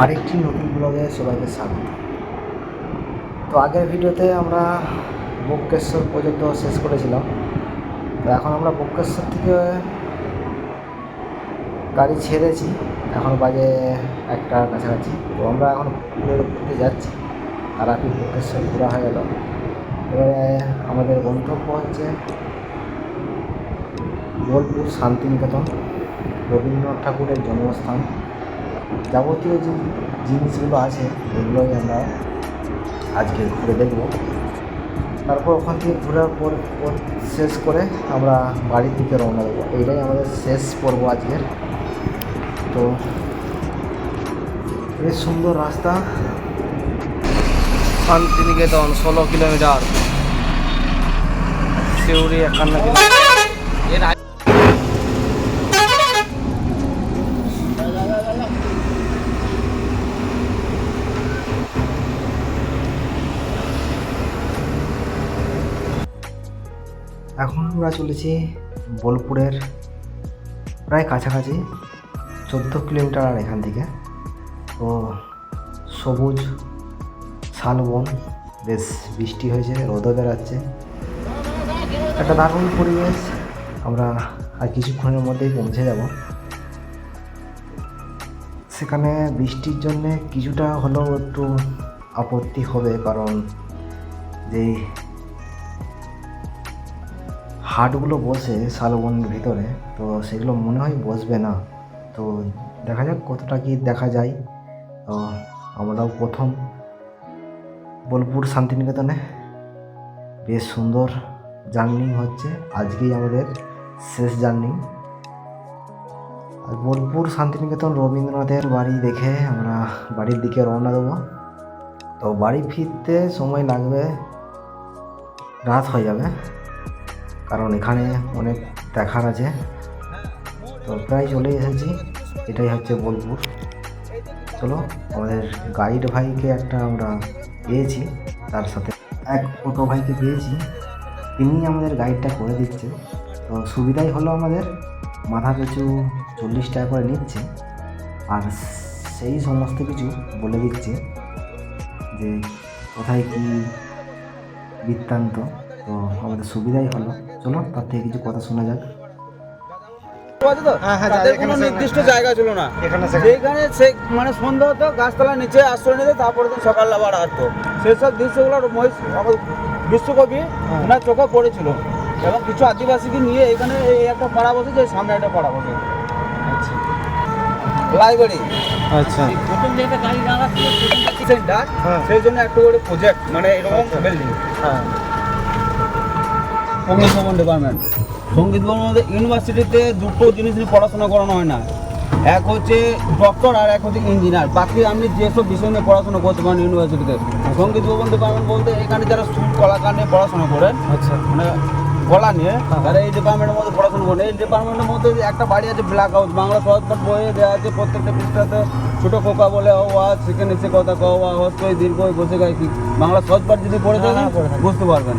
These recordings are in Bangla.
আরেকটি নতুন ব্লগে সবাইকে স্বাগত। তো আগের ভিডিওতে আমরা বক্রেশ্বর পর্যন্ত শেষ করেছিলাম। তো এখন আমরা বক্রেশ্বর থেকে গাড়ি ছেড়েছি, এখন বাজে 1টার কাছাকাছি। তো আমরা এখন ঘুরতে যাচ্ছি, তারাপীঠ বক্রেশ্বর ঘোরা হয়ে গেল। এবারে আমাদের গন্তব্য হচ্ছে বোলপুর শান্তিনিকেতন, রবীন্দ্রনাথ ঠাকুরের জন্মস্থান। যাবতীয় যে জিনিসগুলো আছে এগুলোই আমরা আজকে ঘুরে দেখব। তারপর ওখান থেকে ঘোরার পর শেষ করে আমরা বাড়ির দিকে রওনা দেবো। এইটাই আমাদের শেষ পর্ব আজকের। তো বেশ সুন্দর রাস্তা, শান্তিনিকেতন 16 কিলোমিটার, সিউড়ি 51 কিলোমিটার। এখন আমরা চলেছি বোলপুরের প্রায় কাছাকাছি, 14 কিলোমিটার আর এখান থেকে। তো সবুজ শালবন, বেশ বৃষ্টি হয়েছে, রোদও বেরাচ্ছে, একটা দারুণ পরিবেশ। আমরা আর কিছুক্ষণের মধ্যেই পৌঁছে যাব সেখানে। বৃষ্টির জন্যে কিছুটা হলেও একটু আপত্তি হবে, কারণ যেই হাটগুলো বসে শালবনের ভিতরে, তো সেগুলো মনে হয় বসবে না। তো দেখা যাক কতটা কি দেখা যায়। তো আমরাও প্রথম বোলপুর শান্তিনিকেতনে, বেশ সুন্দর জার্নি হচ্ছে, আজকেই আমাদের শেষ জার্নি। আর বোলপুর শান্তিনিকেতন রবীন্দ্রনাথের বাড়ি দেখে আমরা বাড়ির দিকে রওনা দেবো। তো বাড়ি ফিরতে সময় লাগবে, রাত হয়ে যাবে, কারণ এখানে অনেক দেখার আছে। তো প্রায় চলে এসেছি, এটাই হচ্ছে বোলপুর। চলো, আমাদের গাইড ভাইকে একটা আমরা পেয়েছি, তার সাথে এক অটো ভাইকে পেয়েছি, তিনি আমাদের গাইডটা করে দিচ্ছে। তো সুবিধাই হলো আমাদের, মাথা পিছু 40 টাকা করে নিচ্ছে, আর সেই সমস্ত কিছু বলে দিচ্ছে যে কোথায় কী বৃত্তান্ত। তো আমাদের সুবিধাই হলো। চলো, তার থেকে কিছু কথা শোনা যাক। তাদের কোনো নির্দিষ্ট জায়গা ছিল না, যেখানে সে মানে সন্ধ্যা হতো গাছতলার নিচে আশ্রয় নিতে, তারপরে দিন সকালবেলা আবার আসতো। সেসব দৃশ্যগুলো বিশ্বকবি ওনার চোখে পড়েছিল, এবং কিছু আদিবাসীকে নিয়ে এখানে এই একটা পাড়া বসেছে, সামনে একটা পাড়া বসে লাইব্রেরি। আচ্ছা, প্রথম যেটা গাড়ি দাঁড়াচ্ছিল সেন্টার, সেই জন্য একটা করে প্রজেক্ট, মানে এরকম বিল্ডিং। সঙ্গীত ভবন ডিপার্টমেন্ট, সঙ্গীত ভবন মধ্যে ইউনিভার্সিটিতে দুটো জিনিস নিয়ে পড়াশোনা করানো হয় না, এক হচ্ছে ডক্টর আর এক হচ্ছে ইঞ্জিনিয়ার। বাকি আপনি যেসব বিষয় নিয়ে পড়াশোনা করতে পারেন ইউনিভার্সিটিতে। সঙ্গীত ভবন ডিপার্টমেন্ট বলতে এখানে যারা সুর কলাকার নিয়ে পড়াশোনা করেন, আচ্ছা, মানে গলা নিয়ে, তারা এই ডিপার্টমেন্টের মধ্যে পড়াশোনা করেন। এই ডিপার্টমেন্টের মধ্যে একটা বাড়ি আছে ব্ল্যাক হাউস, বাংলা সহজপাঠ বইয়ে দেওয়া আছে প্রত্যেকটা পৃষ্ঠাতে। ছোটো খোকা বলে ও আজ সেখানে সে কথা কও হস্তই দীর্ঘ বসে গাই কি, বাংলা সহজপাঠ যদি পড়ে থাকেন বুঝতে পারবেন।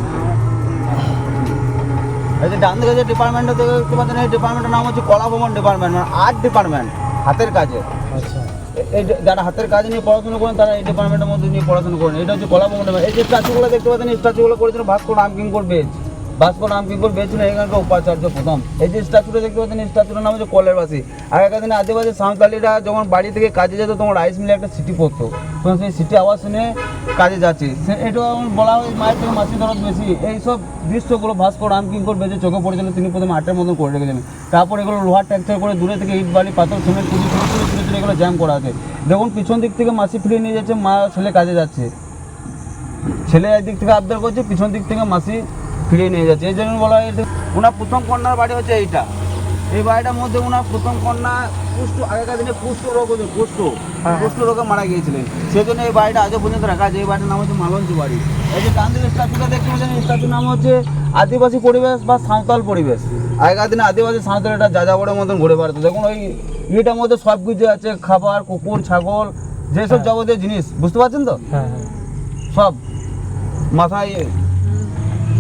এই যে ডান দিকে যে ডিপার্টমেন্টটা দেখতে পাচ্ছেন, এই ডিপার্টমেন্টের নাম হচ্ছে কলা ভবন ডিপার্টমেন্ট, মানে আর্ট ডিপার্টমেন্ট, হাতের কাজে। আচ্ছা, এই যারা হাতের কাজ নিয়ে পড়াশোনা করেন তারা এই ডিপার্টমেন্টের মধ্যে নিয়ে পড়াশোনা করেন। এটা হচ্ছে কলা ভবন ডিপার্টমেন্ট। এই যে স্ট্যাচুগুলো দেখতে পাচ্ছেন, এই স্ট্যাচুগুলো করেছিল ভাস্কর রামকিঙ্কর বেজ। ভাস্কর রামকিঙ্কর বেজ ছিল এখানকার উপাচার্য প্রথম। এই যে স্ট্যাচুটা দেখতে পাচ্ছেন, এই স্ট্যাচুটার নাম হচ্ছে কলের বাসি। আগেকার দিনে আদিবাসী সাঁওতালিরা যখন বাড়ি থেকে কাজে যেত, তখন রাইস মিলে একটা সিটি পড়তো, তখন সেই সিটি আওয়াজ শুনে কাজে যাচ্ছে। এটা বলা হয় মায়ের থেকে মাসি দরদ বেশি। এইসব দৃশ্যগুলো ভাস্কর রামকিঙ্কর বেজে চোখে পড়েছিল, তিনি প্রথমে আর্টের মতন করে রেখেছিলেন। তারপর এগুলো লোহার ট্যাক্সচার করে দূরে থেকে ইট বালি পাথর সিমেন্ট পুজো ছোটো এগুলো জ্যাম করা আছে। দেখুন পিছন দিক থেকে মাসি ফিরিয়ে নিয়ে যাচ্ছে, মা ছেলে কাজে যাচ্ছে, ছেলে একদিক থেকে আবদার করছে, পিছন দিক থেকে মাসি ফিরিয়ে নিয়ে যাচ্ছে। এই জন্য বলা হয় ওনার প্রথম কন্যার বাড়ি হচ্ছে এইটা। এই বাড়িটার মধ্যে ওনার প্রথম কন্যা কুষ্ঠ, আগেকার দিনে কুষ্ঠ রোগ হতো, কুষ্ঠ রোগে মারা গিয়েছিলেন। সেই জন্য এই বাড়িটা আজও পর্যন্ত রাখা আছে। এই বাড়িটার নাম হচ্ছে মালঞ্চি বাড়ি। এই যে গান্ধীর স্ট্যাচুটা দেখতে পাচ্ছেন, এই স্ট্যাচুর নাম হচ্ছে আদিবাসী পরিবেশ বা সাঁওতাল পরিবেশ। আগেকার দিনে আদিবাসী সাঁওতাল এটা যাযাবরের মতন ঘুরে বেড়াতো। দেখুন ওই ইয়েটার মধ্যে সব কিছু আছে, খাবার, কুকুর, ছাগল, যেসব যাবতীয় জিনিস, বুঝতে পারছেন তো, সব মাথায়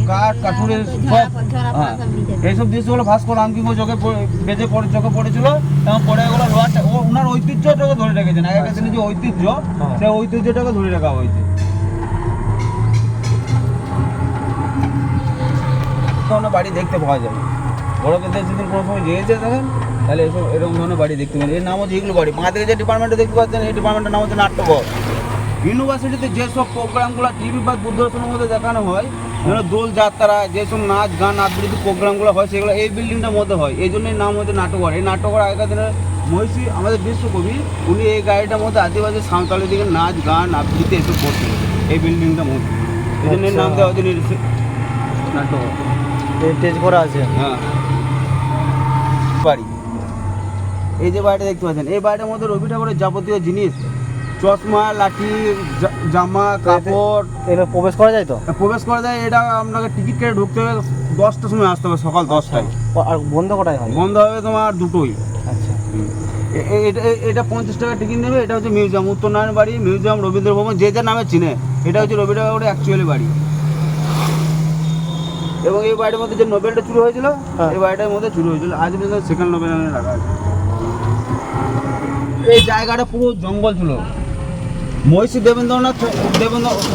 কাঠ কাঠুরে সব হ্যাঁ এইসব দৃশ্যগুলো ভাস্কর রামকিঙ্কর চোখে বেঁচে পড়ে চোখে পড়েছিল এবং পরে এগুলো লোহারটা ওনার ঐতিহ্যটাকে ধরে রেখেছেন আগেকার দিনে যে ঐতিহ্য সেই ঐতিহ্যটাকে ধরে রাখা হয়েছে। ধরনের বাড়ি দেখতে পাওয়া যায় বড় ক্ষেত্রে যদি কোনো সময় যেয়েছে দেখেন তাহলে এসব এরকম ধরনের বাড়ি দেখতে পাবেন। এর নাম হচ্ছে ইগলু বাড়ি। বাঁ দিকে যে ডিপার্টমেন্টে দেখতে পাচ্ছেন এই ডিপার্টমেন্টের নাম হচ্ছে নাট্যঘর। ইউনিভার্সিটিতে যেসব প্রোগ্রামগুলো টিভি বা দূরদর্শনের মধ্যে দেখানো হয় যেমন দোল যাত্রা যেসব নাচ গান আবৃত্তি প্রোগ্রামগুলো হয় সেগুলো এই বিল্ডিংটার মধ্যে হয়, এই জন্যই নাম হচ্ছে নাট্যঘর। এই নাট্যঘর আগেকার দিনের মহিষী আমাদের বিশ্বকবি উনি এই গাড়িটার মধ্যে আদিবাসী সাঁওতালি দিকে নাচ গান আবৃত্তি এসব করছিলেন এই বিল্ডিংটার মধ্যে, এই জন্য নাম দেওয়া হচ্ছে নাট্যঘর। স্টেজ করা আছে। হ্যাঁ বাড়ি এই যে বাড়িটা দেখতে পাচ্ছেন এই বাড়িটার মধ্যে রবি ঠাকুরের যাবতীয় জিনিস চশমা লাঠি জামা কাপড় এগুলো প্রবেশ করা যায় তো? প্রবেশ করা যায়। এটা আপনাকে টিকিট কেটে ঢুকতে হবে 10টার সময় আসতে হবে সকাল 10টায়। আর বন্ধ কটায় হয়? বন্ধ হবে তোমার 2টোই। আচ্ছা এটা 50 টাকা টিকিট নেবে। এটা হচ্ছে মিউজিয়াম উত্তরনারায়ণ বাড়ি মিউজিয়াম রবীন্দ্র ভবন যে যার নামে চিনে এটা হচ্ছে রবি ঠাকুরের অ্যাকচুয়ালি বাড়ি। এবং এই বাড়ির মধ্যে যে নোবেলটা চুরি হয়েছিল এই বাড়িটার মধ্যে চুরি হয়েছিল আজ পর্যন্ত সেকেন্ড নোবেল রাখা আছে। এই জায়গাটা পুরো জঙ্গল ছিল। মহিষী দেবেন্দ্রনাথ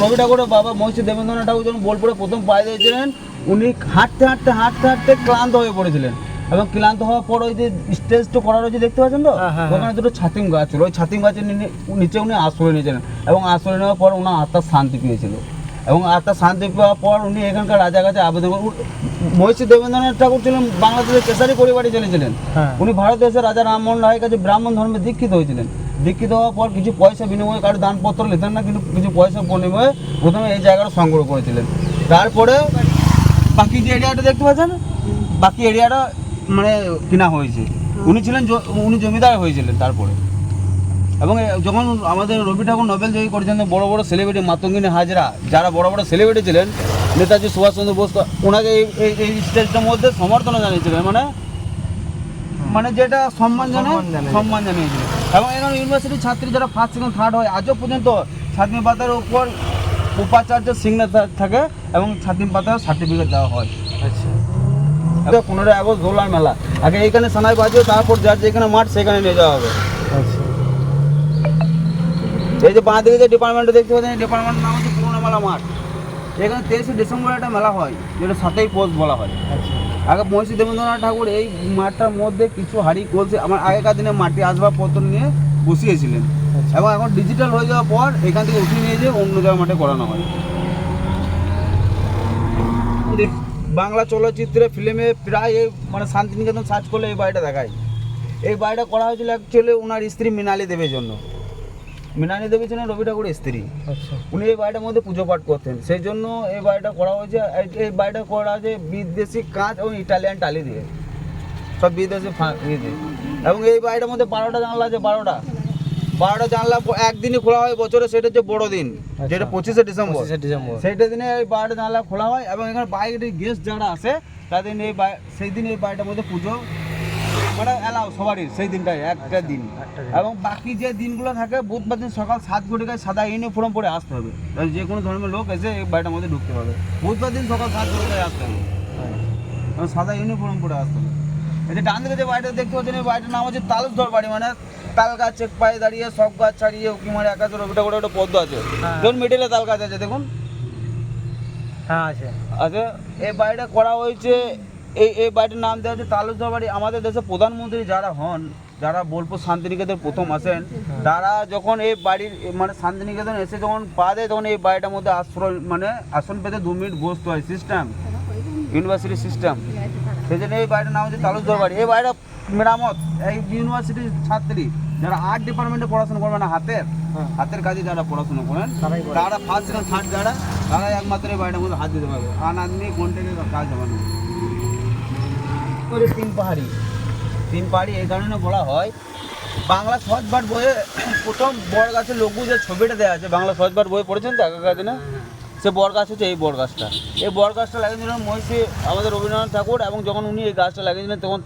রবি ঠাকুরের বাবা মহিষী দেবেন্দ্রনাথ ঠাকুর যখন বোলপুরে প্রথম পায়ে দিয়েছিলেন উনি হাঁটতে হাঁটতে হাঁটতে হাঁটতে ক্লান্ত হয়ে পড়েছিলেন এবং ক্লান্ত হওয়ার পর ওই যে স্টেজটা করা রয়েছে দেখতে পাচ্ছেন তো ওখানে দুটো ছাতিম গাছ ছিল, ওই ছাতিম গাছের নিচে উনি আশ্রয় নিয়েছিলেন এবং আশ্রয় নেওয়ার পর ওনার আত্মার শান্তি পেয়েছিল এবং আত্মার শান্তি পাওয়ার পর উনি এখানকার রাজার কাছে আবেদন মহিষী দেবেন্দ্রনাথ ঠাকুর ছিলেন বাংলাদেশের কেশারি পরিবারে চলেছিলেন। উনি ভারতবর্ষের রাজা রামমোহন রায়ের কাছে ব্রাহ্মণ ধর্মে দীক্ষিত হয়েছিলেন। দীক্ষিত হওয়ার পর কিছু পয়সা বিনিময়ে কারো দানপত্র নিতেন না কিন্তু কিছু পয়সা বিনিময়ে প্রথমে এই জায়গাটা সংগ্রহ করেছিলেন। তারপরে বাকি যে এরিয়াটা দেখতে পাচ্ছেন বাকি এরিয়াটা মানে কিনা হয়েছে। উনি জমিদার হয়েছিলেন তারপরে। এবং যখন আমাদের রবি ঠাকুর নোবেল জয়ী করেছেন বড় বড় সেলিব্রিটি মাতঙ্গিনী হাজরা যারা বড় বড় সেলিব্রিটি ছিলেন নেতাজি সুভাষচন্দ্র বোস ওনাকে এই স্টেজটার মধ্যে সমর্থনা জানিয়েছিলেন মানে যেটা সম্মান জানিয়েছিলেন। এবং এখানে ইউনিভার্সিটির ছাত্রী যারা ফার্স্ট সেকেন্ড থার্ড হয় আজও পর্যন্ত ছাতিম পাতার উপর উপাচার্য সিগনেচার থাকে এবং ছাতিম পাতার সার্টিফিকেট দেওয়া হয়। আচ্ছা 15 আগস্ট দোলার মেলা আগে এইখানে সানাই বাজবে তারপর যার যেখানে মাঠ সেখানে নিয়ে যাওয়া হবে। আচ্ছা এই যে বাঁ দিকে যে ডিপার্টমেন্টে দেখতে পাচ্ছেন এই ডিপার্টমেন্টের নাম হচ্ছে পুরনো মেলা মাঠ। এখানে 23শে ডিসেম্বর একটা মেলা হয় যেটা 7ই পৌষ বলা হয়। আচ্ছা আগে মহিষী দেবেন্দ্রনাথ ঠাকুর এই মাঠটার মধ্যে কিছু হাড়ি কলসি আমার আগেকার দিনে মাটি আসবাবপত্র নিয়ে বসিয়েছিলেন এবং এখন ডিজিটাল হয়ে যাওয়ার পর এখান থেকে উঠিয়ে নিয়ে যেয়ে অন্য জায়গায় মাঠে করানো হয়। বাংলা চলচ্চিত্রে ফিল্মে প্রায় এই মানে শান্তিনিকেতন সার্চ করলে এই বাড়িটা দেখায়। এই বাড়িটা করা হয়েছিল অ্যাকচুয়ালি ওনার স্ত্রী মৃণালী দেবীর জন্য। মৃণালী দেবী ছিলেন রবি ঠাকুরের স্ত্রী। আচ্ছা উনি এই বাড়িটার মধ্যে পুজো পাঠ করতেন সেই জন্য এই বাড়িটা করা হয়েছে। এই বাড়িটা করা হয়েছে বিদেশি কাঁচ এবং ইটালিয়ান টালি দিয়ে সব বিদেশি দিয়ে এবং এই বাড়িটার মধ্যে 12টা জানলা আছে। 12টা জানলা একদিনই খোলা হয় বছরে সেটা হচ্ছে বড়দিন যেটা 25শে ডিসেম্বর সেইটা দিনে এই 12টা জানলা খোলা হয় এবং এখানে বাইরের গেস্ট যারা আসে তাদের সেই দিন এই বাড়িটার মধ্যে পুজো মানে এলাও সবারই সেই দিনটাই একটা দিন এবং বাকি যে দিনগুলো থাকে বুধবার দিন সকাল 7 ঘটিকায় সাদা ইউনিফর্ম পরে আসতে হবে। যে কোনো ধর্মের লোক এসে এই বাড়িটার মধ্যে ঢুকতে পারবে। বুধবার দিন সকাল 7 ঘটিকায় আসতে হবে সাদা ইউনিফর্ম পরে আসতে হবে। এই যে ডান দিকে যে বাড়িটা দেখতে পাচ্ছেন এই বাড়িটার নাম হচ্ছে তালুসধর বাড়ি মানে তাল গাছ চেক পায়ে দাঁড়িয়ে সব গাছ ছাড়িয়ে উকি মারে আকাশে রবিটা করে একটা পদ্ম আছে ধরুন মিডিলে তাল গাছ আছে দেখুন। হ্যাঁ আছে আচ্ছা এই বাড়িটা করা হয়েছে এই বাড়িটার নাম দেওয়া হচ্ছে তালুসধর বাড়ি। আমাদের দেশের প্রধানমন্ত্রী যারা হন যারা বোলপুর শান্তিনিকেতন প্রথম আসেন তারা যখন এই বাড়ির মানে শান্তিনিকেতন এসে যখন পা দেয় তখন এই বাড়িটার মধ্যে আশ্রয় মানে আসন পেতে 2 মিনিট বসতে হয় সিস্টেম ইউনিভার্সিটি সিস্টেম সেই জন্য এই বাড়িটার নাম হচ্ছে তালুসধর বাড়ি। এই বাড়িটা মেরামত এই ইউনিভার্সিটির ছাত্রী যারা আর্ট ডিপার্টমেন্টে পড়াশোনা করবে না হাতের কাজে যারা পড়াশোনা করেন তারা ফার্স্ট সেকেন্ড থার্ড তারা একমাত্র এই বাড়িটার মধ্যে হাত দিতে পারবে আন আদমি কন্টেন্টের কাজ হবে না। তিন পাহাড়ি এই কারণে বলা হয় বাংলা সহজপাঠ বইয়ে প্রথম বড় গাছের লঘু যে ছবিটা দেওয়া আছে বাংলা সহজপাঠ বই পড়েছেন তো আগেকার দিনে সে বড় গাছ হচ্ছে এই বড় গাছটা। এই বড় গাছটা লাগিয়েছিলেন মহিষী আমাদের রবীন্দ্রনাথ ঠাকুর এবং যখন উনি এই গাছটা লাগিয়েছিলেন তখন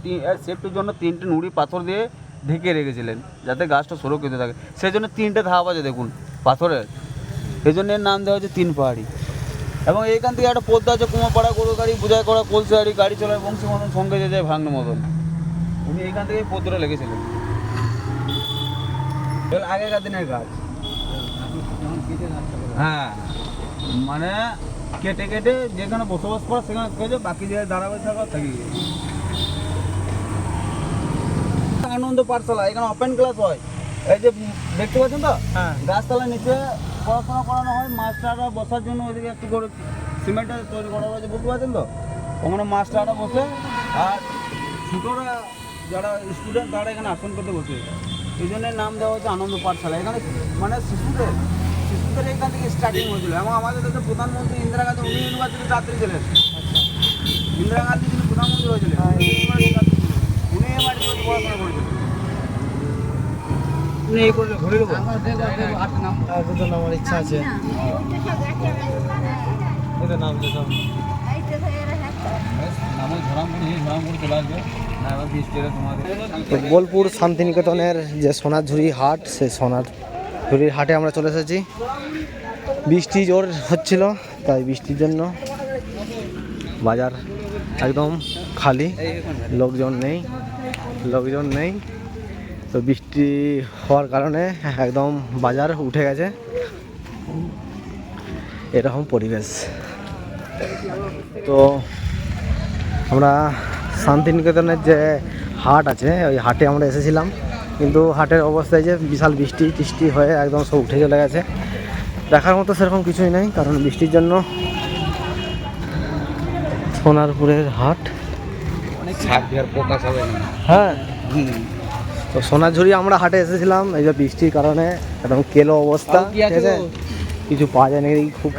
সেফটির জন্য 3টে নুড়ি পাথর দিয়ে ঢেকে রেখেছিলেন যাতে গাছটা সুরক্ষিত থাকে সেই জন্য 3টে ধাপ আছে দেখুন পাথরের এই জন্য এর নাম দেওয়া হচ্ছে 3 পাহাড়ি। এবং এইখান থেকে একটা পদ্মা আছে কুমারপাড়া গরু গাড়ি বোঝাই করা কলসিয়ারি গাড়ি চলায় বংশী মতন সঙ্গে যে যায় ভাঙনের মতন, উনি এইখান থেকে পদ্মাটা লেগেছিলেন। এগুলো আগেকার দিনের গাছ। হ্যাঁ, মানে কেটে কেটে যেখানে বসবাস করা সেখানে কেটে বাকি জায়গায় দাঁড়াবে থাকা থাকি। আনন্দ পাঠশালা, এখানে ওপেন ক্লাস হয়। এই যে দেখতে পাচ্ছেন তো, গাছতলার নিচে পড়াশোনা করানো হয়। মাস্টাররা বসার জন্য ওইদিকে একটু করে সিমেন্টের তৈরি করা হয়েছে, বুঝতে পারছেন তো। ওখানে মাস্টাররা বসে আর ছোটরা যারা স্টুডেন্ট তারা এখানে আসন করতে বসে। এই জন্য নাম দেওয়া হচ্ছে আনন্দ পাঠশালা। এখানে মানে শিশুদের এখান থেকে স্টার্টিং হয়েছিল। এবং আমাদের দেশের প্রধানমন্ত্রী ইন্দিরা গান্ধী, উনি ইউনিভার্সিটির ছাত্রী ছিলেন। ইন্দিরা গান্ধী যিনি প্রধানমন্ত্রী হয়েছিলেন, উনি এই বাড়িতে পড়াশোনা করেছিলেন। ঘুরে দেবো আমার ইচ্ছা আছে। বোলপুর শান্তিনিকেতনের যে সোনাঝুরি হাট, সেই সোনাঝুরির হাটে আমরা চলে এসেছি। বৃষ্টি জোর হচ্ছিল, তাই বৃষ্টির জন্য বাজার একদম খালি, লোকজন নেই। তো বৃষ্টি হওয়ার কারণে একদম বাজার উঠে গেছে, এরকম পরিবেশ। তো আমরা শান্তিনিকেতনের যে হাট আছে ওই হাটে আমরা এসেছিলাম, কিন্তু হাটের অবস্থায় যে বিশাল বৃষ্টি হয়ে একদম সব উঠে চলে গেছে। দেখার মতো সেরকম কিছুই নেই, কারণ বৃষ্টির জন্য। সোনারপুরের হাট অনেক ছাপ আর প্রকাশ হবে না। হ্যাঁ, তো সোনাঝুরি আমরা হাটে এসেছিলাম, এই যে বৃষ্টির কারণে একদম কেলো অবস্থা, ঠিক আছে, কিছু পাওয়া যায় না। খুব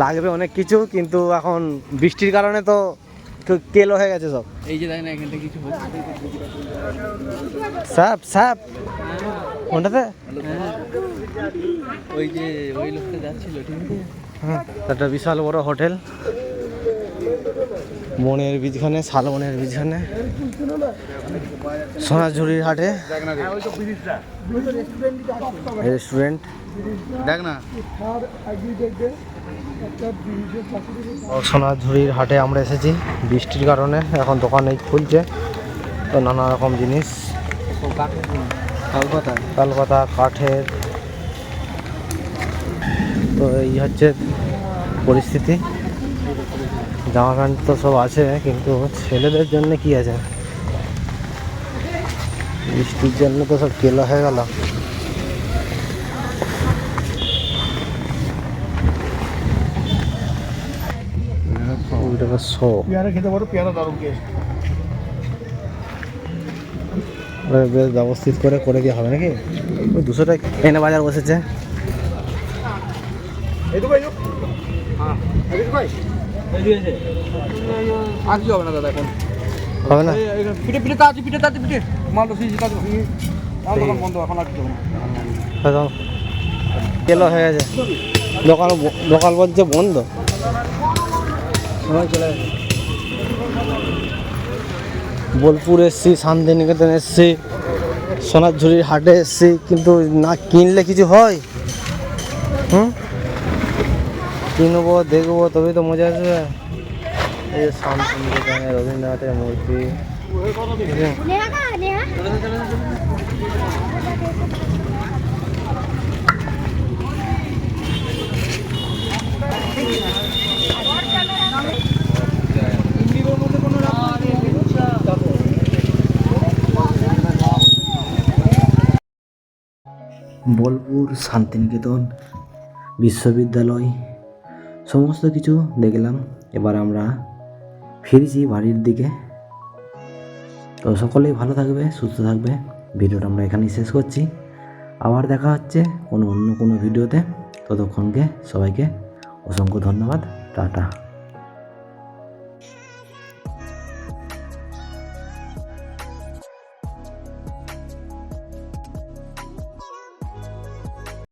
লাগবে অনেক কিছু, কিন্তু এখন বৃষ্টির কারণে তো কেলো হয়ে গেছে সব। এই যে দেখেন এখান থেকে কিছু স্যাপ ওটাতে ওই লোকটা যাচ্ছিল, ঠিক আছে। হ্যাঁ, একটা বিশাল বড় হোটেল, বনের বীজখানে, শালবনের বীজখানে, সোনাঝুরির হাটে রেস্টুরেন্ট। দেখ না, সোনাঝুরির হাটে আমরা এসেছি। বৃষ্টির কারণে এখন দোকান এই খুলছে, তো নানা রকম জিনিস, তালপাতা কাঠের। তো এই হচ্ছে পরিস্থিতি। জামা প্যান্ট তো সব আছে, কিন্তু ছেলেদের জন্য কি আছে, বৃষ্টির জন্য তো সব কেলো হয়ে গেল। বেশ ব্যবস্থিত করে কি হবে নাকি? ওই 200 টাকা এনে বাজার বসেছে। হবে না দাদা, এখন হবে না, পিঠে তাড়াতাড়ি পিঠে মাল বন্ধ, এখন আর একদম কেলো হয়ে গেছে। দোকান বলছে বন্ধ, চলে গেছে। বোলপুর এসছি, শান্তিনিকেতন এসছি, সোনাঝুরির হাটে এসছি, কিন্তু না কিনলে কিছু হয়। কিনবো, দেখবো, তবেই তো মজা আসবে। এই যে শান্তিনিকেতনের রবীন্দ্রনাথের মূর্তি, বোলপুর শান্তিনিকেতন বিশ্ববিদ্যালয় সমস্ত কিছু দেখলাম। এবার আমরা ফিরছি বাড়ির দিকে। তো সকলেই ভালো থাকবে, সুস্থ থাকবে। ভিডিওটা আমরা এখানেই শেষ করছি। আবার দেখা হচ্ছে অন্য কোনো ভিডিওতে। ততক্ষণকে সবাইকে অসংখ্য ধন্যবাদ। টাটা।